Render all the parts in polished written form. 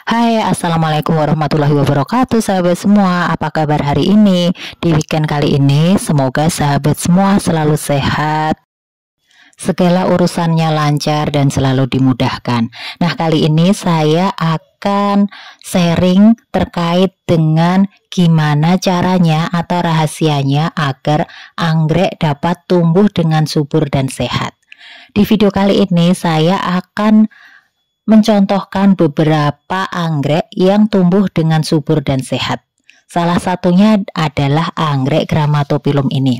Hai, Assalamualaikum warahmatullahi wabarakatuh sahabat semua. Apa kabar hari ini? Di weekend kali ini, semoga sahabat semua selalu sehat, segala urusannya lancar dan selalu dimudahkan. Nah, kali ini saya akan sharing terkait dengan gimana caranya atau rahasianya agar anggrek dapat tumbuh dengan subur dan sehat. Di video kali ini saya akan mencontohkan beberapa anggrek yang tumbuh dengan subur dan sehat. Salah satunya adalah anggrek Grammatophyllum ini.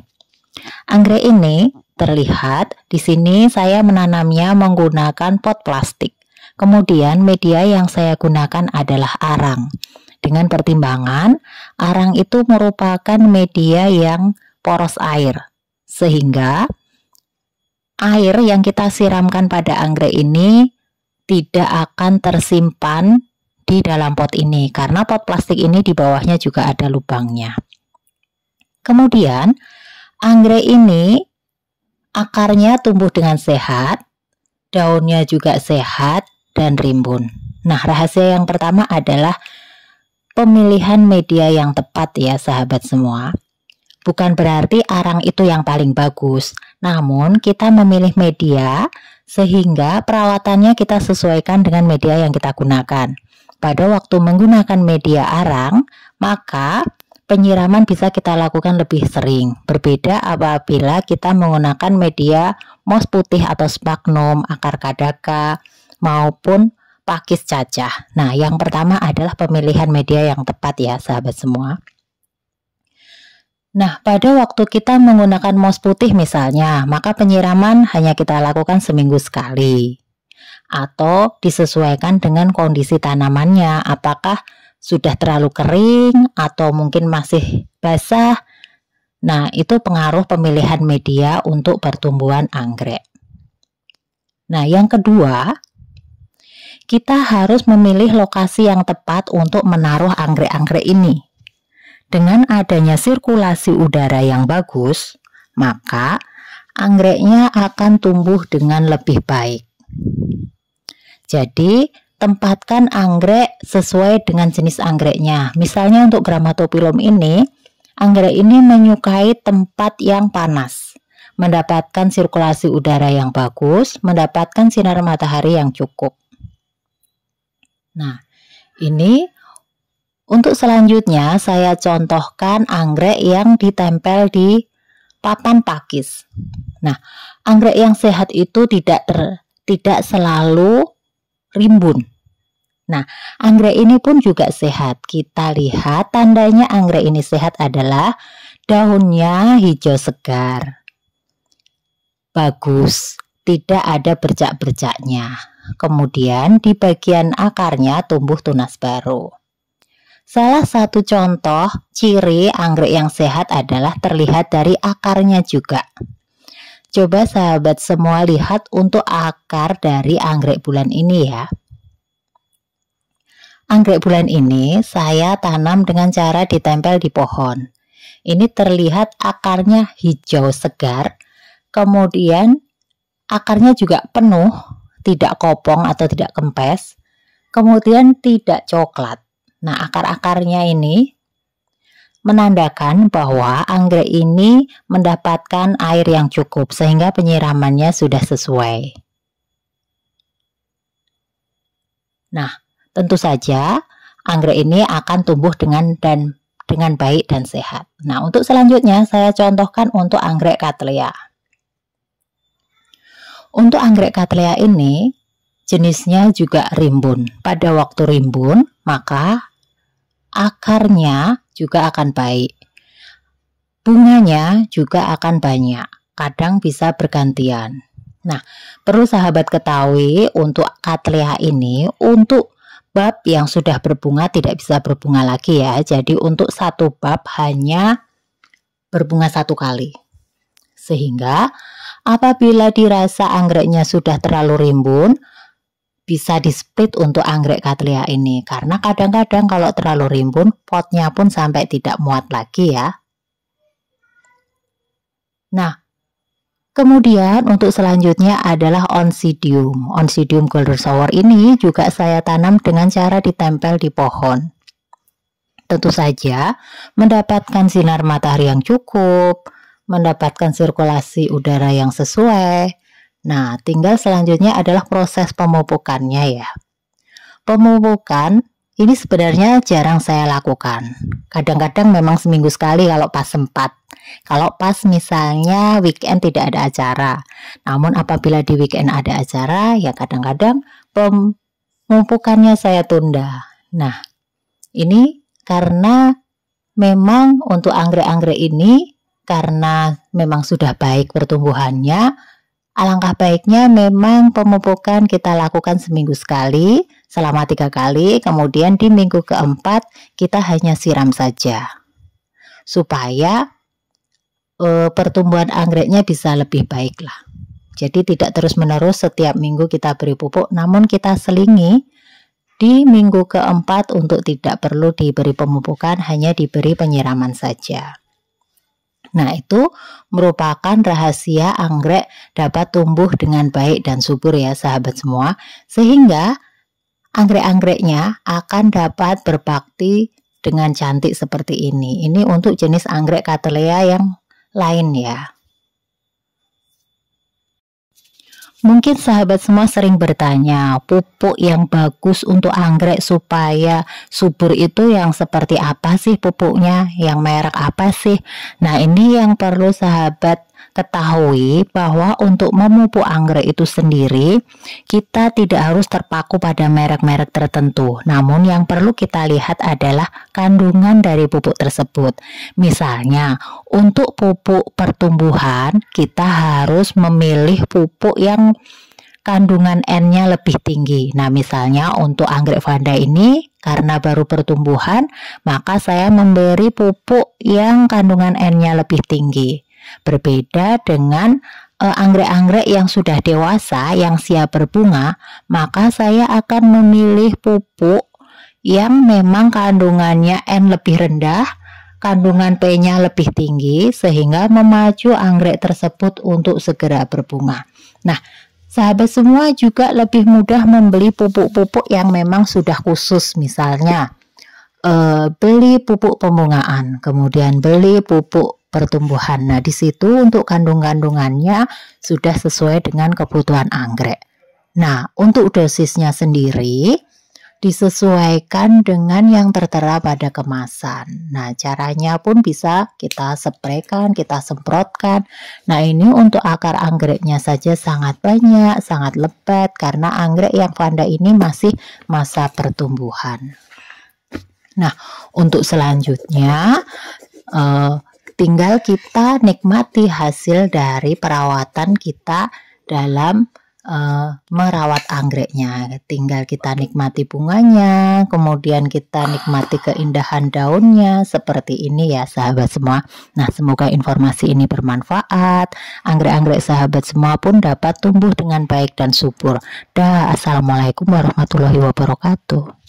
Anggrek ini terlihat di sini saya menanamnya menggunakan pot plastik. Kemudian media yang saya gunakan adalah arang. Dengan pertimbangan, arang itu merupakan media yang poros air, sehingga air yang kita siramkan pada anggrek ini tidak akan tersimpan di dalam pot ini karena pot plastik ini di bawahnya juga ada lubangnya. Kemudian anggrek ini akarnya tumbuh dengan sehat, daunnya juga sehat dan rimbun. Nah, rahasia yang pertama adalah pemilihan media yang tepat ya sahabat semua. Bukan berarti arang itu yang paling bagus, namun kita memilih media sehingga perawatannya kita sesuaikan dengan media yang kita gunakan. Pada waktu menggunakan media arang, maka penyiraman bisa kita lakukan lebih sering. Berbeda apabila kita menggunakan media moss putih atau sphagnum, akar kadaka, maupun pakis cacah. Nah, yang pertama adalah pemilihan media yang tepat ya sahabat semua. Nah, pada waktu kita menggunakan moss putih misalnya, maka penyiraman hanya kita lakukan seminggu sekali. Atau disesuaikan dengan kondisi tanamannya, apakah sudah terlalu kering atau mungkin masih basah. Nah, itu pengaruh pemilihan media untuk pertumbuhan anggrek. Nah, yang kedua, kita harus memilih lokasi yang tepat untuk menaruh anggrek-anggrek ini. Dengan adanya sirkulasi udara yang bagus, maka anggreknya akan tumbuh dengan lebih baik. Jadi, tempatkan anggrek sesuai dengan jenis anggreknya. Misalnya untuk Grammatophyllum ini, anggrek ini menyukai tempat yang panas, mendapatkan sirkulasi udara yang bagus, mendapatkan sinar matahari yang cukup. Nah, ini untuk selanjutnya saya contohkan anggrek yang ditempel di papan pakis. Nah, anggrek yang sehat itu tidak selalu rimbun. Nah, anggrek ini pun juga sehat. Kita lihat tandanya anggrek ini sehat adalah daunnya hijau segar, bagus, tidak ada bercak-bercaknya. Kemudian di bagian akarnya tumbuh tunas baru. Salah satu contoh ciri anggrek yang sehat adalah terlihat dari akarnya juga. Coba sahabat semua lihat untuk akar dari anggrek bulan ini ya. Anggrek bulan ini saya tanam dengan cara ditempel di pohon. Ini terlihat akarnya hijau segar, kemudian akarnya juga penuh, tidak kopong atau tidak kempes, kemudian tidak coklat. Nah, akar-akarnya ini menandakan bahwa anggrek ini mendapatkan air yang cukup sehingga penyiramannya sudah sesuai. Nah, tentu saja anggrek ini akan tumbuh dengan baik dan sehat. Nah, untuk selanjutnya saya contohkan untuk anggrek Cattleya. Untuk anggrek Cattleya ini jenisnya juga rimbun. Pada waktu rimbun, maka akarnya juga akan baik. Bunganya juga akan banyak. Kadang bisa bergantian. Nah, perlu sahabat ketahui untuk Cattleya ini, untuk bab yang sudah berbunga tidak bisa berbunga lagi ya. Jadi untuk satu bab hanya berbunga satu kali. Sehingga apabila dirasa anggreknya sudah terlalu rimbun, bisa di-split untuk anggrek Cattleya ini, karena kadang-kadang kalau terlalu rimbun potnya pun sampai tidak muat lagi ya. Nah, Kemudian untuk selanjutnya adalah Oncidium. Oncidium golden shower ini juga saya tanam dengan cara ditempel di pohon. Tentu saja mendapatkan sinar matahari yang cukup, mendapatkan sirkulasi udara yang sesuai. Nah, tinggal selanjutnya adalah proses pemupukannya ya. Pemupukan ini sebenarnya jarang saya lakukan. Kadang-kadang memang seminggu sekali kalau pas sempat. Kalau pas misalnya weekend tidak ada acara. Namun apabila di weekend ada acara, ya kadang-kadang pemupukannya saya tunda. Nah, ini karena memang untuk anggrek-anggrek ini, karena memang sudah baik pertumbuhannya, alangkah baiknya memang pemupukan kita lakukan seminggu sekali, selama 3 kali, kemudian di minggu keempat kita hanya siram saja. Supaya pertumbuhan anggreknya bisa lebih baik lah. Jadi tidak terus-menerus setiap minggu kita beri pupuk, namun kita selingi di minggu keempat untuk tidak perlu diberi pemupukan, hanya diberi penyiraman saja. Nah, itu merupakan rahasia anggrek dapat tumbuh dengan baik dan subur ya sahabat semua, sehingga anggrek-anggreknya akan dapat berbakti dengan cantik seperti ini. Ini untuk jenis anggrek Cattleya yang lain ya. Mungkin sahabat semua sering bertanya, pupuk yang bagus untuk anggrek supaya subur itu yang seperti apa sih pupuknya? Yang merek apa sih? Nah, ini yang perlu sahabat ketahui, bahwa untuk memupuk anggrek itu sendiri kita tidak harus terpaku pada merek-merek tertentu. Namun yang perlu kita lihat adalah kandungan dari pupuk tersebut. Misalnya untuk pupuk pertumbuhan kita harus memilih pupuk yang kandungan N-nya lebih tinggi. Nah, misalnya untuk anggrek Vanda ini karena baru pertumbuhan, maka saya memberi pupuk yang kandungan N-nya lebih tinggi. Berbeda dengan anggrek-anggrek yang sudah dewasa, yang siap berbunga, maka saya akan memilih pupuk yang memang kandungannya N lebih rendah, kandungan P-nya lebih tinggi, sehingga memacu anggrek tersebut untuk segera berbunga. Nah, sahabat semua juga lebih mudah membeli pupuk-pupuk yang memang sudah khusus, misalnya beli pupuk pembungaan, kemudian beli pupuk pertumbuhan. Nah, di situ untuk kandungannya sudah sesuai dengan kebutuhan anggrek. Nah, untuk dosisnya sendiri disesuaikan dengan yang tertera pada kemasan. Nah, caranya pun bisa kita spraykan, kita semprotkan. Nah, ini untuk akar anggreknya saja sangat banyak, sangat lebat, karena anggrek yang Vanda ini masih masa pertumbuhan. Nah, untuk selanjutnya tinggal kita nikmati hasil dari perawatan kita dalam merawat anggreknya. Tinggal kita nikmati bunganya, kemudian kita nikmati keindahan daunnya seperti ini ya sahabat semua. Nah, semoga informasi ini bermanfaat. Anggrek-anggrek sahabat semua pun dapat tumbuh dengan baik dan subur. Assalamualaikum warahmatullahi wabarakatuh.